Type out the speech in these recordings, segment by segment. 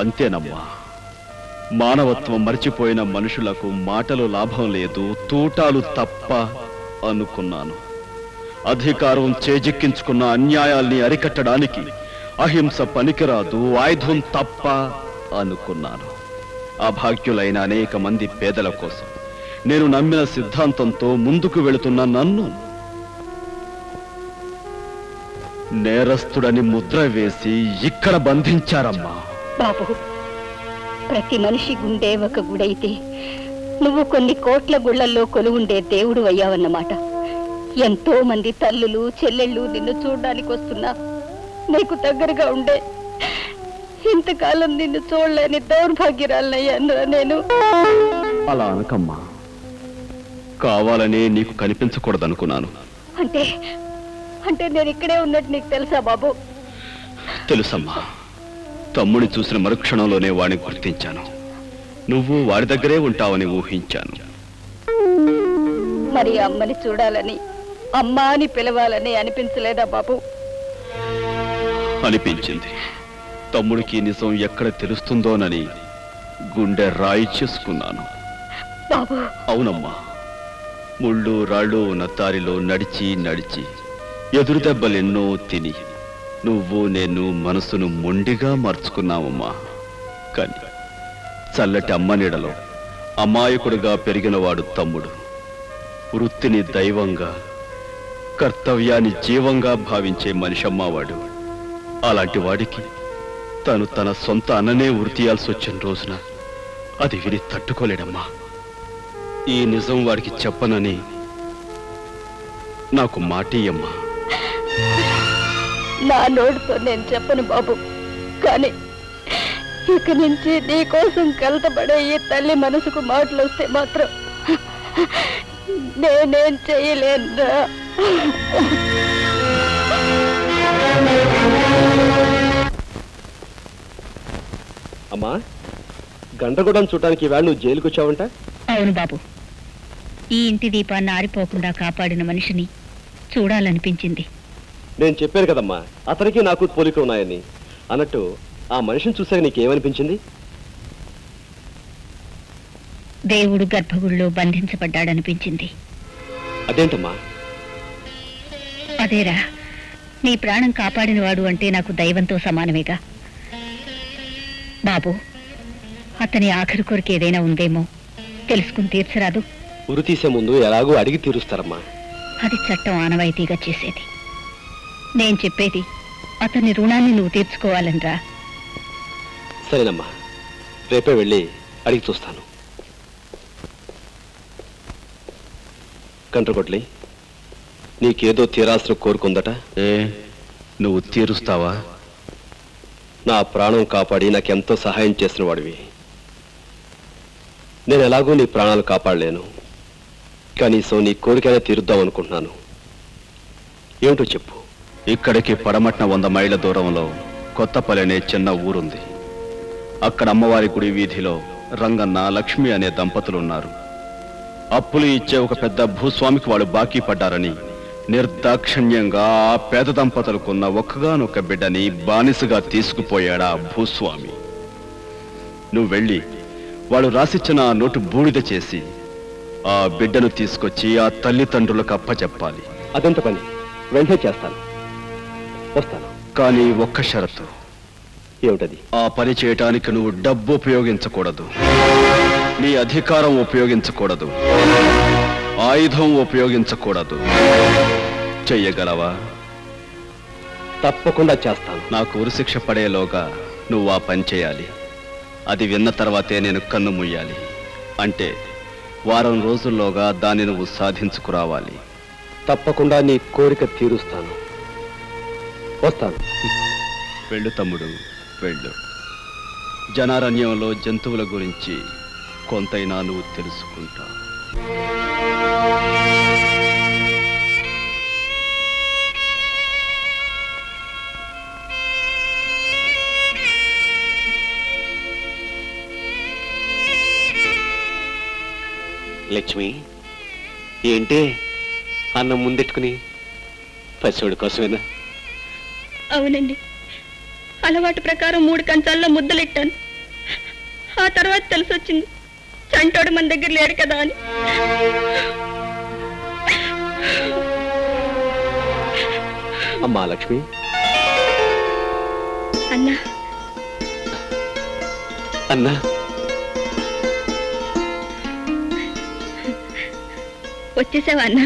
అంతేనమ్మా. మానవత్వం మర్చిపోయిన మనుషులకు మాటలు లాభం లేదు, తూటాలు తప్ప అనుకున్నాను. అధికారం చేజిక్కించుకున్న అన్యాయాల్ని అరికట్టడానికి అహింస పనికిరాదు, ఆయుధం తప్ప అనుకున్నాను. అభాగ్యులైన అనేక మంది పేదల కోసం నేను నమ్మిన సిద్ధాంతంతో ముందుకు వెళుతున్న నన్ను నేరస్తుడని ముద్ర వేసి ఇక్కడ బంధించారమ్మా. బాబు, ప్రతి మనిషి గుండె ఒక గుడైతే నువ్వు కొన్ని కోట్ల గుళ్లల్లో కొలువుండే దేవుడు అయ్యావన్నమాట. ఎంతో మంది తల్లులు చెల్లెళ్ళు నిన్ను చూడడానికి వస్తున్నా నీకు దగ్గరగా ఉండే ఇంతకాలం నిన్ను చూడలేని దౌర్భాగ్యరాలనయ్యాను నేను. అలా అనకమ్మా. కావాలనే నీకు కనిపించకూడదనుకున్నాను. అంటే అంటే నేను ఇక్కడే ఉన్నట్టు నీకు తెలుసా బాబు? తెలుసమ్మా. తమ్ముని చూసిన మరుక్షణంలోనే వాడిని గుర్తించాను. నువ్వు వాడి దగ్గరే ఉంటావని ఊహించాను. మరి అమ్మని చూడాలని, అమ్మా అని పిలవాలని అనిపించలేదా బాబు? అనిపించింది. తమ్ముడికి నిజం ఎక్కడ తెలుస్తుందోనని గుండె రాయి చేసుకున్నాను. బాబు. అవునమ్మా. ముళ్ళు రాళ్ళు ఉన్న దారిలో నడిచి నడిచి ఎదురు దెబ్బలెన్నో తిని నువ్వు నేను మనసును మొండిగా మార్చుకున్నావమ్మా. కానీ చల్లటి అమ్మ నీడలో అమాయకుడిగా పెరిగినవాడు తమ్ముడు. వృత్తిని దైవంగా, కర్తవ్యాన్ని జీవంగా భావించే మనిషమ్మవాడు. అలాంటి వాడికి తను తన సొంత అన్ననే వృత్తియాల్సి వచ్చిన రోజున అది విని తట్టుకోలేడమ్మా. ఈ నిజం వాడికి చెప్పనని నాకు మాటియమ్మా. నా నోటితో నేను చెప్పను బాబు, కానీ ఇక నుంచి నీ కోసం కలతపడే ఈ తల్లి మనసుకు మాటలు వస్తే మాత్రం నేనేం చెయ్యలేనురా. అమ్మా, గండ్రగూడెం చూడటానికి ఈవేళ నువ్వు జైలుకు వచ్చావంట? అవును బాబు. ఈ ఇంటి దీపాన్ని ఆరిపోకుండా కాపాడిన మనిషిని చూడాలనిపించింది. నేను చెప్పాను కదమ్మా, అతనికి నాకు పోలిక ఉన్నాయని. అన్నట్టు ఆ మనిషిని చూసాక నీకేమనిపించింది? దేవుడు గర్భగుడిలో బంధించబడ్డాడనిపించింది. అదేంటమ్మా? అదేరా, నీ ప్రాణం కాపాడినవాడు అంటే నాకు దైవంతో సమానమేగా బాబు. అతని ఆఖరి కోరిక ఏదైనా ఉందేమో తెలుసుకుని తీర్చరాదు? ఉరి తీసే ముందు ఎలాగో అడిగి తీరుస్తారమ్మా. అది చట్టం ఆనవాయితీగా చేసేది. నేను చెప్పేది అతని రుణాన్ని నువ్వు తీర్చుకోవాలనిరా. సరేనమ్మా, రేపే వెళ్ళి అడిగి చూస్తాను. కంట్రకొట్లి, నీకేదో తీరాల్సిన కోరుకుందట. నువ్వు తీరుస్తావా? నా ప్రాణం కాపాడి నాకెంతో సహాయం చేసిన వాడివి. నేను ఎలాగో నీ ప్రాణాలు కాపాడలేను. కనీసం నీ కోరికైనా తీరుద్దాం అనుకుంటున్నాను. ఏమిటో చెప్పు. ఇక్కడికి పడమట్న 100 మైళ్ళ దూరంలో కొత్తపల్లి అనే చిన్న ఊరుంది. అక్కడ అమ్మవారి గుడి వీధిలో రంగన్న, లక్ష్మి అనే దంపతులున్నారు. అప్పులు ఇచ్చే ఒక పెద్ద భూస్వామికి వాళ్ళు బాకీ పడ్డారని నిర్దాక్షిణ్యంగా ఆ పేద దంపతులకున్న ఒక్కగానొక్క బిడ్డని బానిసగా తీసుకుపోయాడా భూస్వామి. నువ్వు వెళ్ళి వాళ్ళు రాసిచ్చిన ఆ నోటు బూడిద చేసి ఆ బిడ్డను తీసుకొచ్చి ఆ తల్లిదండ్రులకు అప్పచెప్పాలి. అదెంత పని? వెంటనే చేస్తాను, వస్తాను. కానీ ఒక్క షరతు. ఏమిటది? ఆ పని చేయటానికి నువ్వు డబ్బు ఉపయోగించకూడదు, నీ అధికారం ఉపయోగించకూడదు, ఆయుధం ఉపయోగించకూడదు. చెయ్యగలవా? తప్పకుండా చేస్తాను. నాకు ఉరిశిక్ష పడేలోగా నువ్వు ఆ పని చేయాలి. అది విన్న తర్వాతే నేను కన్ను ముయ్యాలి. అంటే వారం రోజుల్లోగా దాన్ని నువ్వు సాధించుకురావాలి. తప్పకుండా నీ కోరిక తీరుస్తాను, వస్తాను. వెళ్ళు తమ్ముడు, వెళ్ళు. జనారణ్యంలో జంతువుల గురించి కొంతైనా నువ్వు తెలుసుకుంటావు. లక్ష్మి, ఏంటి అన్నం ముందెట్టుకుని? పసివాడి కోసమేనా? అవునండి, అలవాటు ప్రకారం 3 కంచాల్లో ముద్దలెట్టాను. ఆ తర్వాత తెలిసొచ్చింది చంటోడు మన దగ్గర లేడు కదా అని. అమ్మా లక్ష్మి, అన్నా అన్నా వచ్చేసావా అన్నా?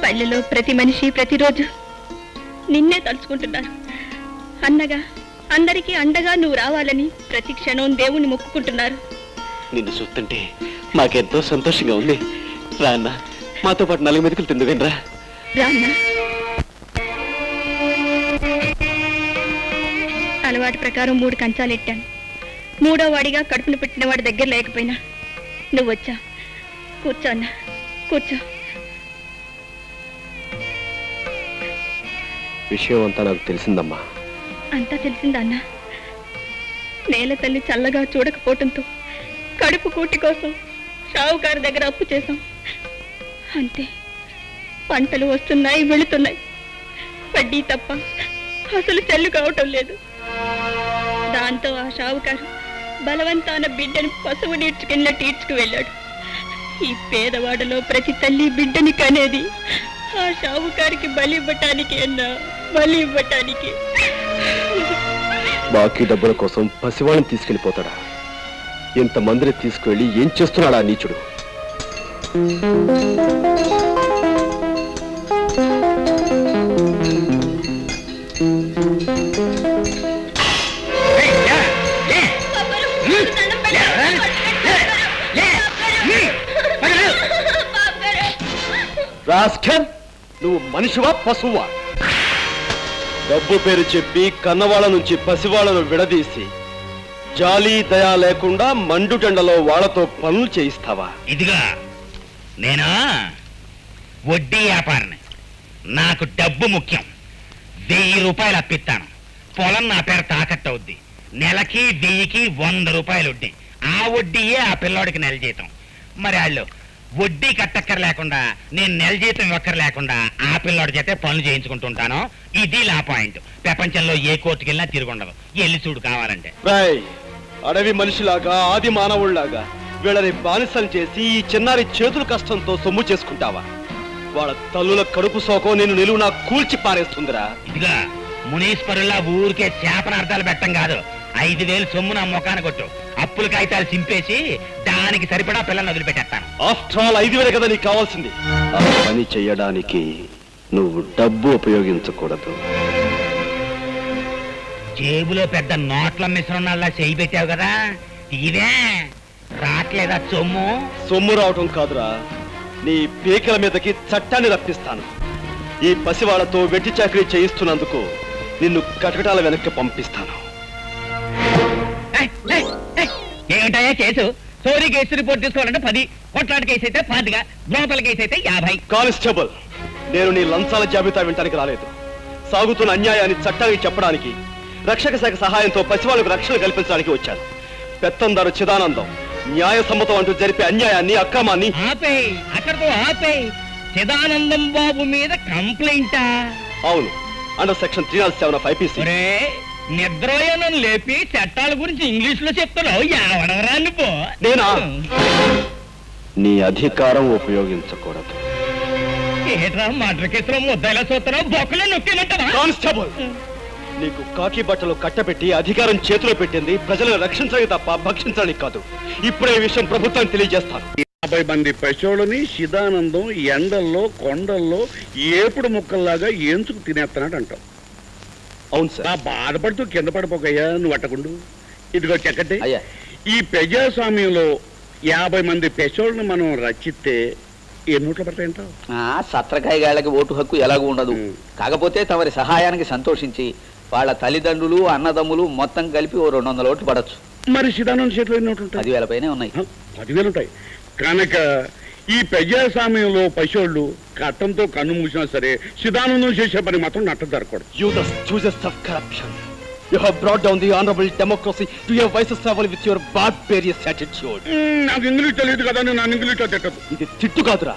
పల్లెలో ప్రతి మనిషి ప్రతిరోజు నిన్నే తలుచుకుంటున్నారు. అన్నగా అందరికీ అండగా నువ్వు రావాలని ప్రతి క్షణం దేవుణ్ణి మొక్కుకుంటున్నారు. నిన్ను చూస్తుంటే మాకెంతో సంతోషంగా ఉంది. రా అన్న, మాతో పాటు 4 మెతుకులు తిందువేనరా. రా అన్నా. అలవాటు ప్రకారం 3 కంచాలు ఎట్టాను. 3వ వాడిగా కడుపును పెట్టిన వాడి దగ్గర లేకపోయినా నువ్వు వచ్చా. కూర్చో అన్నా, కూర్చో. విషయం అంతా నాకు తెలిసిందమ్మా. అంతా తెలిసిందా అన్నా? నేల తల్లి చల్లగా చూడకపోవటంతో కడుపు కూటి కోసం షావుకారు దగ్గర అప్పు చేశాం. అంతే, పంటలు వస్తున్నాయి వెళుతున్నాయి, వడ్డీ తప్ప అసలు చెల్లు కావటం లేదు. దాంతో ఆ షావుకారు బలవంతాన బిడ్డను పశువు నీడ్చుకెళ్ళినట్టు ఈడ్చుకు వెళ్ళాడు. ఈ పేదవాడలో ప్రతి తల్లి బిడ్డని కనేది ఆ షావుకారికి బలి ఇవ్వటానికి అన్నా, బలి ఇవ్వటానికి. బాకీ డబ్బుల కోసం పసివాళ్ళని తీసుకెళ్లిపోతాడా? ఇంతమందిని తీసుకువెళ్ళి ఏం చేస్తున్నాడా నీచుడు? రాస్కల్, నువ్వు మనిషివా పశువా? డబ్బు పేరు చెప్పి కన్నవాళ్ళ నుంచి పసివాళ్లను విడదీసి జాలి దయా లేకుండా మండుటెండలో వాళ్లతో పనులు చేయిస్తావా? ఇదిగా నేను వడ్డీ వ్యాపారిని. నాకు డబ్బు ముఖ్యం. 1000 రూపాయలు అప్పిస్తాను. పొలం నా పేరు తాకట్టు అవుద్ది. నెలకి 1000కి 100 రూపాయలు వడ్డీ. ఆ వడ్డీయే ఆ పిల్లోడికి నెల జీతం. మరి వాళ్ళు వడ్డీ కట్టక్కర లేకుండా నేను నెల జీతం ఇవ్వక్కర లేకుండా ఆ పిల్లోడి చేతే పనులు చేయించుకుంటుంటాను. ఇది లా పాయింట్. ప్రపంచంలో ఏ కోర్టుకి వెళ్ళినా తిరుగుండదు. వెళ్ళి చూడు కావాలంటే. అడవి మనిషిలాగా ఆది మానవుళ్లాగా వీళ్ళని బానిసలు చేసి ఈ చిన్నారి చేతుల కష్టంతో సొమ్ము చేసుకుంటావా? వాళ్ళ తల్లుల కడుపు సోకం నేను నిలువునా కూల్చి పారేస్తుందిరా. ఇదిగా మునీశ్వరుల్లా ఊరికే చేపనార్థాలు పెట్టం కాదు. 5000 సొమ్ము నా ముఖాన్ని కొట్టు. అప్పుల కాగితాలు చింపేసి దానికి సరిపడా పిల్లల్ని వదిలిపెట్టేస్తాను. ఆఫ్టర్ ఆల్ 5000 కదా నీకు కావాల్సింది. ఆ పని చెయ్యడానికి నువ్వు డబ్బు ఉపయోగించకూడదు. జేబులో పెద్ద నోట్ల మిశ్రణాల్లా చేయి పెట్టావు కదా, ఇదే రాట్లేదా సొమ్ము? సొమ్ము రావటం కాదురా, నీ పీకల మీదకి చట్టాన్ని రప్పిస్తాను. ఈ పసివాళ్లతో వెట్టి చాకరీ చేయిస్తున్నందుకు నిన్ను కటకటాల వెనక్కి పంపిస్తాను. ఏమిటాయా కేసు? చోరీ కేసు రిపోర్ట్ తీసుకోవాలంటే 10, కొట్లాట కేసు అయితే 25, లోపల కేసు అయితే 50. కానిస్టేబుల్, నేను నీ లంచాల జాబితా వినటానికి రాలేదు. సాగుతున్న అన్యాయాన్ని చట్టానికి చెప్పడానికి, రక్షక శాఖ సహాయంతో పసివాళ్లకు రక్షణ కల్పించడానికి వచ్చాను. పెత్తందారు చిదానందం న్యాయసమ్మతం అంటూ జరిపే అన్యాయాన్ని, అక్రమాన్ని ఆపేయ్, అక్కడితో ఆపేయ్. చిదానందం బాబు మీద కంప్లైంటా? అవును, అండర్ సెక్షన్ 307 of IPC. నిద్రయోనం లేపి చట్టాల గురించి ఇంగ్లీష్ లో చెప్తున్నావు. ఎవడవరా నువ్వు? నేనా? నీ అధికారం ఉపయోగించకూడదు. ఏట్రా మర్డర్ కేసులో ముద్దాయిలా చూస్తున్నావు? బొక్కలో నొక్కేమంటావా? కానిస్టేబుల్, నీకు కాకి బట్టలు కట్టబెట్టి అధికారం చేతిలో పెట్టింది ప్రజలను రక్షించడానికి తప్ప భక్షించడానికి కాదు. ఇప్పుడే ఈ విషయం ప్రభుత్వానికి తెలియజేస్తాను. 50 మంది పశువులని శిదానందం ఎండల్లో కొండల్లో ఏపుడు ముక్కల్లాగా ఏంచుకు తినేస్తున్నాడు అంటావు. అవును సార్. బాధపడుతూ కింద పడిపోకయ్యా, నువ్వు అట్టకుండు. ఇదిగో చెక్కటి, ఈ ప్రజాస్వామ్యంలో 50 మంది పశువులను మనం రచిస్తే ఏ నోట్లు పడతాయంటావు? సత్రకాయగాళ్ళకి ఓటు హక్కు ఎలాగూ ఉండదు. కాకపోతే తమరి సహాయానికి సంతోషించి వాళ్ళ తల్లిదండ్రులు అన్నదమ్ములు మొత్తం కలిపి 200 ఓట్లు పడచ్చు. మరి శిదానంద చేతిలో ఎన్ని నోట్లు ఉంటాయి? 10,000 పైనే ఉన్నాయి. 10,000 ఉంటాయి కనుక ఈ ప్రజాస్వామ్యంలో పశువులు కట్టంతో కన్ను మూసినా సరే శిదానందం చేసే పని మాత్రం నట్ట జరగకూడదు. You the stooges of corruption. You have brought down the honorable democracy to your vices level with your barbarous attitude. నాకు ఇంగ్లీష్ తెలియదు కదా, నేను ఇంగ్లీష్లో తిట్టదు. ఇది తిట్టు కాదురా,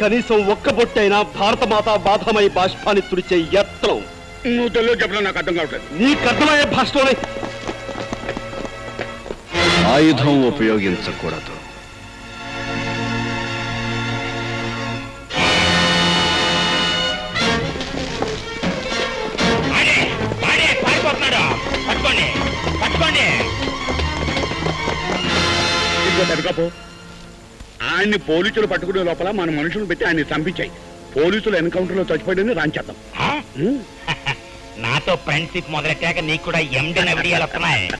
కనీసం ఒక్క బొట్టైనా భారత మాత బాధమై బాష్పాన్ని తుడిచే యత్నం నువ్వు తెలుగు చెప్పడం నాకు అర్థం కావట్లేదు. నీకు అర్థమయ్యే భాషలోనే. ఆయుధం ఉపయోగించకూడదు. తడకపో. ఆయన్ని పోలీసులు పట్టుకునే లోపల మన మనుషులు పెట్టి ఆయన్ని చంపించాయి. పోలీసులు ఎన్కౌంటర్ లో చచ్చిపోయిందని రాంచేద్దాం. నాతో ఫ్రెండ్షిప్ మొదలెట్టాక నీకు కూడా ఎండన విడియాలు వస్తున్నాయి.